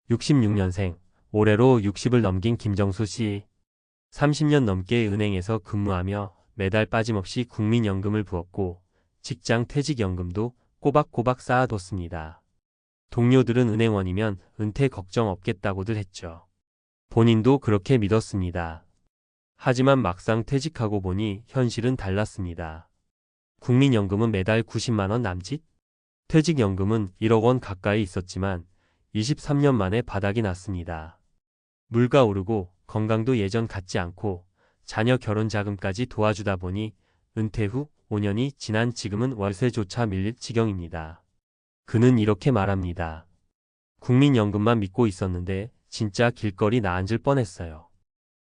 66년생, 올해로 60을 넘긴 김정수 씨. 30년 넘게 은행에서 근무하며 매달 빠짐없이 국민연금을 부었고 직장 퇴직연금도 꼬박꼬박 쌓아뒀습니다. 동료들은 은행원이면 은퇴 걱정 없겠다고들 했죠. 본인도 그렇게 믿었습니다. 하지만 막상 퇴직하고 보니 현실은 달랐습니다. 국민연금은 매달 90만 원 남짓? 퇴직연금은 1억 원 가까이 있었지만 23년 만에 바닥이 났습니다. 물가 오르고 건강도 예전 같지 않고 자녀 결혼 자금까지 도와주다 보니 은퇴 후 5년이 지난 지금은 월세조차 밀릴 지경입니다. 그는 이렇게 말합니다. 국민연금만 믿고 있었는데 진짜 길거리 나앉을 뻔했어요.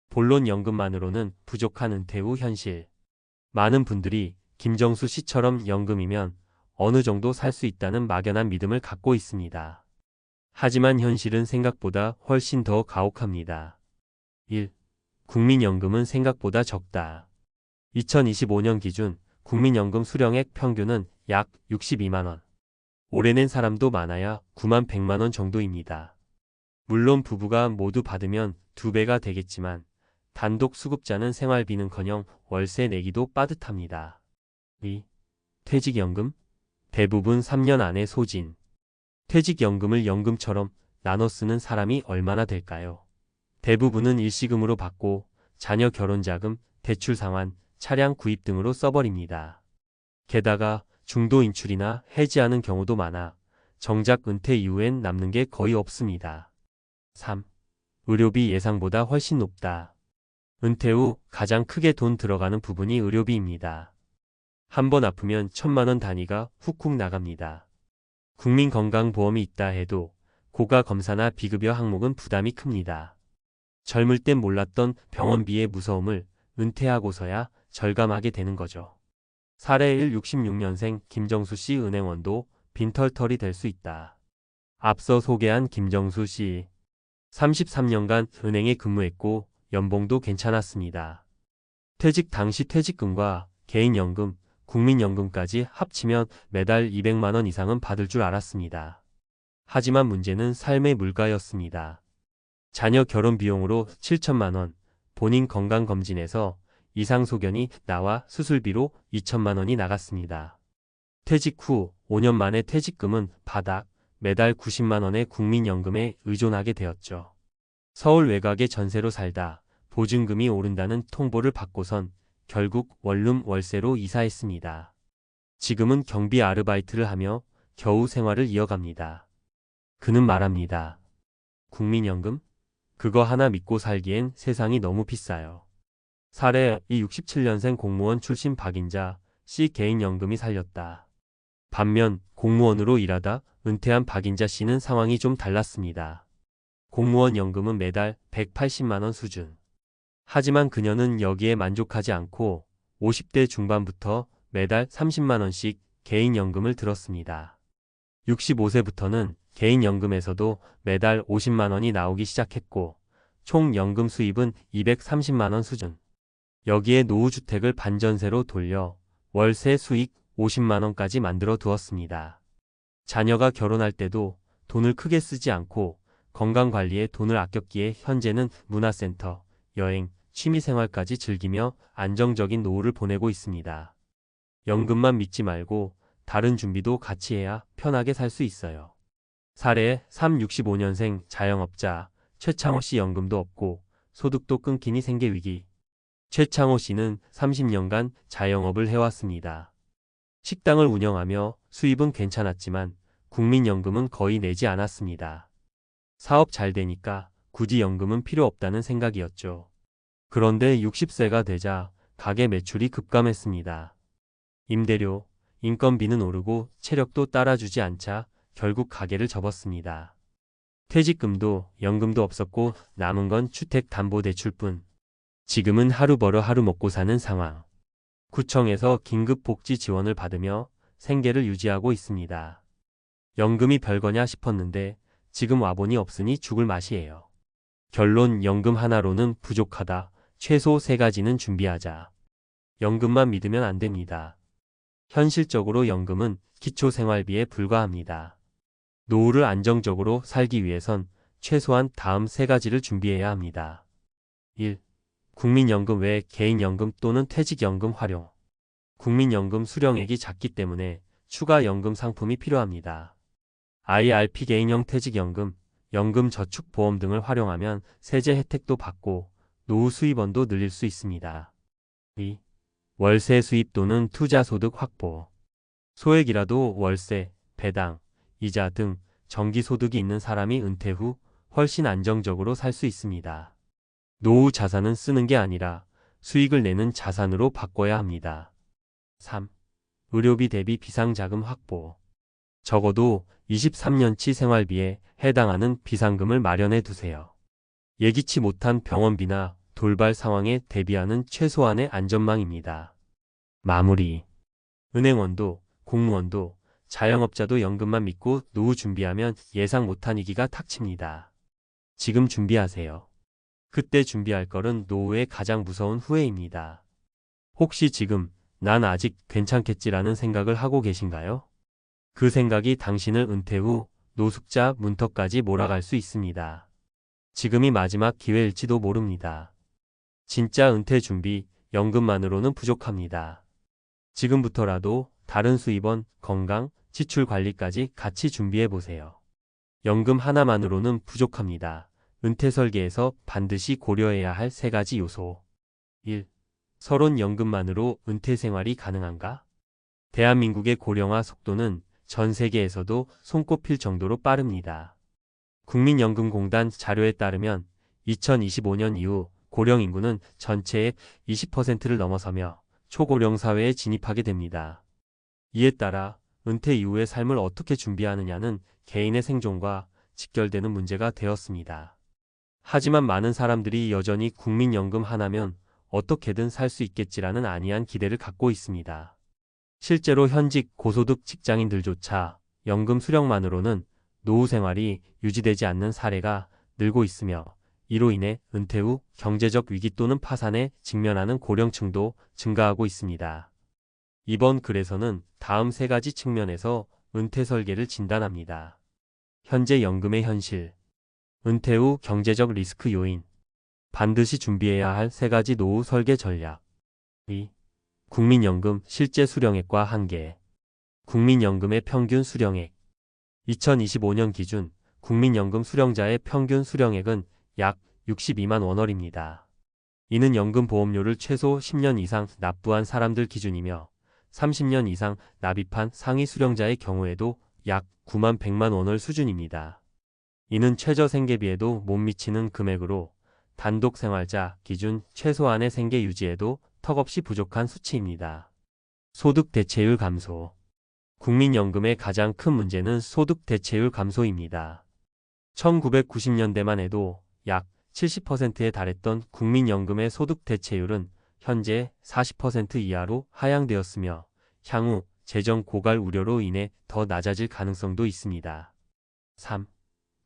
본론 연금만으로는 부족한 은퇴 후 현실. 많은 분들이 김정수 씨처럼 연금이면 어느 정도 살 수 있다는 막연한 믿음을 갖고 있습니다. 하지만 현실은 생각보다 훨씬 더 가혹합니다. 1. 국민연금은 생각보다 적다. 2025년 기준 국민연금 수령액 평균은 약 62만 원. 올해 낸 사람도 많아야 9만 100만 원 정도입니다. 물론 부부가 모두 받으면 2배가 되겠지만 단독 수급자는 생활비는커녕 월세 내기도 빠듯합니다. 2. 퇴직연금? 대부분 3년 안에 소진. 퇴직연금을 연금처럼 나눠 쓰는 사람이 얼마나 될까요? 대부분은 일시금으로 받고 자녀 결혼자금, 대출 상환, 차량 구입 등으로 써버립니다. 게다가 중도 인출이나 해지하는 경우도 많아 정작 은퇴 이후엔 남는 게 거의 없습니다. 3. 의료비 예상보다 훨씬 높다. 은퇴 후 가장 크게 돈 들어가는 부분이 의료비입니다. 한 번 아프면 1,000만 원 단위가 훅훅 나갑니다. 국민건강보험이 있다 해도 고가 검사나 비급여 항목은 부담이 큽니다. 젊을 땐 몰랐던 병원비의 무서움을 은퇴하고서야 절감하게 되는 거죠. 사례 1. 66년생 김정수 씨 은행원도 빈털털이 될 수 있다. 앞서 소개한 김정수 씨 33년간 은행에 근무했고 연봉도 괜찮았습니다. 퇴직 당시 퇴직금과 개인연금, 국민연금까지 합치면 매달 200만 원 이상은 받을 줄 알았습니다. 하지만 문제는 삶의 물가였습니다. 자녀 결혼 비용으로 7천만 원, 본인 건강검진에서 이상소견이 나와 수술비로 2천만 원이 나갔습니다. 퇴직 후 5년 만에 퇴직금은 바닥, 매달 90만 원의 국민연금에 의존하게 되었죠. 서울 외곽에 전세로 살다 보증금이 오른다는 통보를 받고선 결국 원룸 월세로 이사했습니다. 지금은 경비 아르바이트를 하며 겨우 생활을 이어갑니다. 그는 말합니다. 국민연금? 그거 하나 믿고 살기엔 세상이 너무 비싸요. 사례 2. 67년생 공무원 출신 박인자 씨 개인연금이 살렸다. 반면 공무원으로 일하다 은퇴한 박인자 씨는 상황이 좀 달랐습니다. 공무원 연금은 매달 180만 원 수준. 하지만 그녀는 여기에 만족하지 않고 50대 중반부터 매달 30만 원씩 개인연금을 들었습니다. 65세부터는 개인연금에서도 매달 50만 원이 나오기 시작했고 총 연금 수입은 230만 원 수준. 여기에 노후주택을 반전세로 돌려 월세 수익 50만 원까지 만들어 두었습니다. 자녀가 결혼할 때도 돈을 크게 쓰지 않고 건강관리에 돈을 아꼈기에 현재는 문화센터, 여행, 취미생활까지 즐기며 안정적인 노후를 보내고 있습니다. 연금만 믿지 말고 다른 준비도 같이 해야 편하게 살 수 있어요. 사례 3. 65년생 자영업자 최창호 씨 연금도 없고 소득도 끊기니 생계 위기. 최창호 씨는 30년간 자영업을 해왔습니다. 식당을 운영하며 수입은 괜찮았지만 국민연금은 거의 내지 않았습니다. 사업 잘 되니까 굳이 연금은 필요 없다는 생각이었죠. 그런데 60세가 되자 가게 매출이 급감했습니다. 임대료, 인건비는 오르고 체력도 따라주지 않자 결국 가게를 접었습니다. 퇴직금도 연금도 없었고 남은 건 주택담보대출뿐. 지금은 하루 벌어 하루 먹고 사는 상황. 구청에서 긴급 복지 지원을 받으며 생계를 유지하고 있습니다. 연금이 별거냐 싶었는데 지금 와보니 없으니 죽을 맛이에요. 결론 연금 하나로는 부족하다. 최소 3가지는 준비하자. 연금만 믿으면 안 됩니다. 현실적으로 연금은 기초생활비에 불과합니다. 노후를 안정적으로 살기 위해선 최소한 다음 세 가지를 준비해야 합니다. 1. 국민연금 외 개인연금 또는 퇴직연금 활용. 국민연금 수령액이 작기 때문에 추가 연금 상품이 필요합니다. IRP 개인형 퇴직연금, 연금저축보험 등을 활용하면 세제 혜택도 받고 노후 수입원도 늘릴 수 있습니다. 2. 월세 수입 또는 투자소득 확보. 소액이라도 월세, 배당, 이자 등 정기소득이 있는 사람이 은퇴 후 훨씬 안정적으로 살 수 있습니다. 노후 자산은 쓰는 게 아니라 수익을 내는 자산으로 바꿔야 합니다. 3. 의료비 대비 비상자금 확보. 적어도 23년치 생활비에 해당하는 비상금을 마련해 두세요. 예기치 못한 병원비나 돌발 상황에 대비하는 최소한의 안전망입니다. 마무리. 은행원도, 공무원도, 자영업자도 연금만 믿고 노후 준비하면 예상 못한 위기가 닥칩니다. 지금 준비하세요. 그때 준비할 거는 노후의 가장 무서운 후회입니다. 혹시 지금 난 아직 괜찮겠지라는 생각을 하고 계신가요? 그 생각이 당신을 은퇴 후 노숙자 문턱까지 몰아갈 수 있습니다. 지금이 마지막 기회일지도 모릅니다. 진짜 은퇴 준비, 연금만으로는 부족합니다. 지금부터라도 다른 수입원, 건강, 지출 관리까지 같이 준비해 보세요. 연금 하나만으로는 부족합니다. 은퇴 설계에서 반드시 고려해야 할 세 가지 요소. 1. 서론 연금만으로 은퇴 생활이 가능한가? 대한민국의 고령화 속도는 전 세계에서도 손꼽힐 정도로 빠릅니다. 국민연금공단 자료에 따르면 2025년 이후 고령 인구는 전체의 20%를 넘어서며 초고령 사회에 진입하게 됩니다. 이에 따라 은퇴 이후의 삶을 어떻게 준비하느냐는 개인의 생존과 직결되는 문제가 되었습니다. 하지만 많은 사람들이 여전히 국민연금 하나면 어떻게든 살 수 있겠지라는 안이한 기대를 갖고 있습니다. 실제로 현직 고소득 직장인들조차 연금 수령만으로는 노후 생활이 유지되지 않는 사례가 늘고 있으며 이로 인해 은퇴 후 경제적 위기 또는 파산에 직면하는 고령층도 증가하고 있습니다. 이번 글에서는 다음 세 가지 측면에서 은퇴 설계를 진단합니다. 현재 연금의 현실, 은퇴 후 경제적 리스크 요인, 반드시 준비해야 할 세 가지 노후 설계 전략. 2. 국민연금 실제 수령액과 한계. 국민연금의 평균 수령액. 2025년 기준 국민연금 수령자의 평균 수령액은 약 62만 원월입니다. 이는 연금 보험료를 최소 10년 이상 납부한 사람들 기준이며 30년 이상 납입한 상위 수령자의 경우에도 약 9만 100만 원월 수준입니다. 이는 최저 생계비에도 못 미치는 금액으로 단독 생활자 기준 최소한의 생계 유지에도 턱없이 부족한 수치입니다. 소득 대체율 감소. 국민연금의 가장 큰 문제는 소득 대체율 감소입니다. 1990년대만 해도 약 70%에 달했던 국민연금의 소득 대체율은 현재 40% 이하로 하향되었으며 향후 재정 고갈 우려로 인해 더 낮아질 가능성도 있습니다. 3.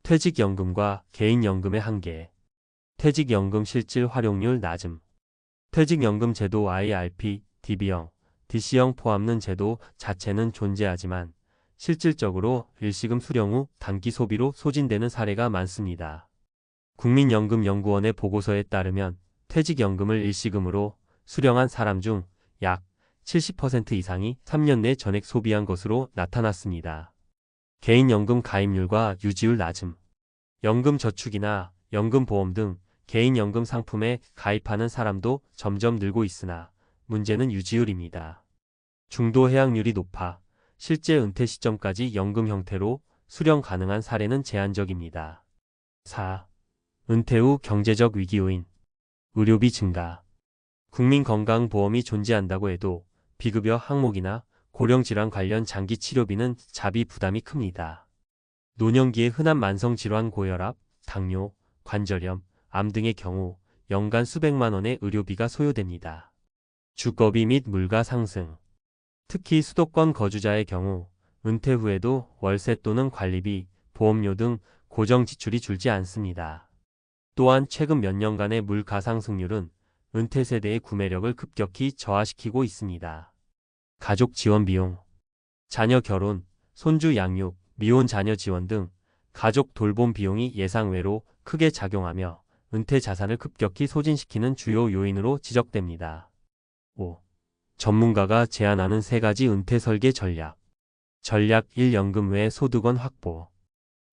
퇴직연금과 개인연금의 한계. 퇴직연금 실질 활용률 낮음. 퇴직연금 제도 IRP, DB형, DC형 포함는 제도 자체는 존재하지만 실질적으로 일시금 수령 후 단기 소비로 소진되는 사례가 많습니다. 국민연금연구원의 보고서에 따르면 퇴직연금을 일시금으로 수령한 사람 중 약 70% 이상이 3년 내 전액 소비한 것으로 나타났습니다. 개인연금 가입률과 유지율 낮음. 연금저축이나 연금보험 등 개인연금 상품에 가입하는 사람도 점점 늘고 있으나 문제는 유지율입니다. 중도 해약률이 높아 실제 은퇴 시점까지 연금 형태로 수령 가능한 사례는 제한적입니다. 4. 은퇴 후 경제적 위기 요인. 의료비 증가. 국민건강보험이 존재한다고 해도 비급여 항목이나 고령질환 관련 장기 치료비는 자비 부담이 큽니다. 노년기에 흔한 만성질환 고혈압, 당뇨, 관절염, 암 등의 경우 연간 수백만 원의 의료비가 소요됩니다. 주거비 및 물가 상승. 특히 수도권 거주자의 경우 은퇴 후에도 월세 또는 관리비, 보험료 등 고정 지출이 줄지 않습니다. 또한 최근 몇 년간의 물가 상승률은 은퇴 세대의 구매력을 급격히 저하시키고 있습니다. 가족 지원 비용. 자녀 결혼, 손주 양육, 미혼 자녀 지원 등 가족 돌봄 비용이 예상외로 크게 작용하며 은퇴 자산을 급격히 소진시키는 주요 요인으로 지적됩니다. 5. 전문가가 제안하는 3가지 은퇴 설계 전략. 전략 1. 연금 외 소득원 확보.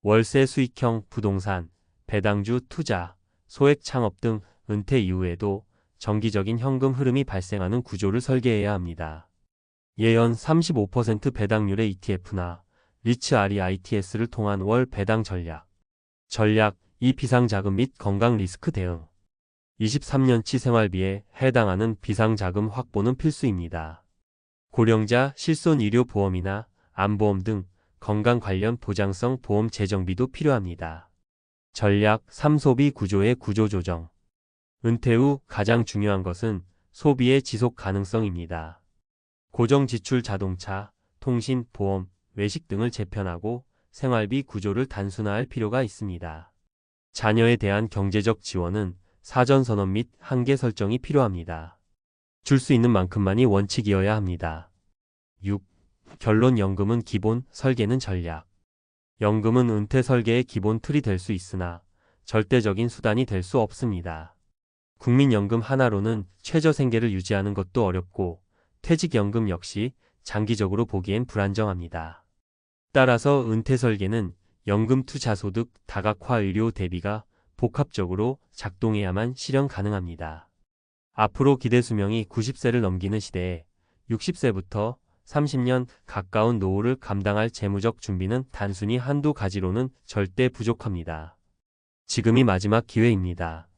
월세 수익형 부동산, 배당주 투자, 소액 창업 등 은퇴 이후에도 정기적인 현금 흐름이 발생하는 구조를 설계해야 합니다. 예연 35% 배당률의 ETF나 리츠 REITS를 통한 월 배당 전략. 전략 2. 비상자금 및 건강 리스크 대응. 23년치 생활비에 해당하는 비상자금 확보는 필수입니다. 고령자 실손의료보험이나 암보험 등 건강 관련 보장성 보험 재정비도 필요합니다. 전략 3. 소비 구조의 구조조정. 은퇴 후 가장 중요한 것은 소비의 지속 가능성입니다. 고정지출 자동차, 통신, 보험, 외식 등을 재편하고 생활비 구조를 단순화할 필요가 있습니다. 자녀에 대한 경제적 지원은 사전선언 및 한계 설정이 필요합니다. 줄 수 있는 만큼만이 원칙이어야 합니다. 6. 결론 연금은 기본, 설계는 전략. 연금은 은퇴 설계의 기본 틀이 될 수 있으나 절대적인 수단이 될 수 없습니다. 국민연금 하나로는 최저 생계를 유지하는 것도 어렵고 퇴직연금 역시 장기적으로 보기엔 불안정합니다. 따라서 은퇴 설계는 연금 투자 소득 다각화 의료 대비가 복합적으로 작동해야만 실현 가능합니다. 앞으로 기대 수명이 90세를 넘기는 시대에 60세부터 30년 가까운 노후를 감당할 재무적 준비는 단순히 한두 가지로는 절대 부족합니다. 지금이 마지막 기회입니다.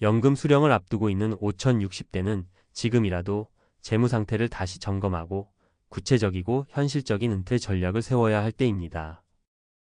연금 수령을 앞두고 있는 5060대는 지금이라도 재무 상태를 다시 점검하고 구체적이고 현실적인 은퇴 전략을 세워야 할 때입니다.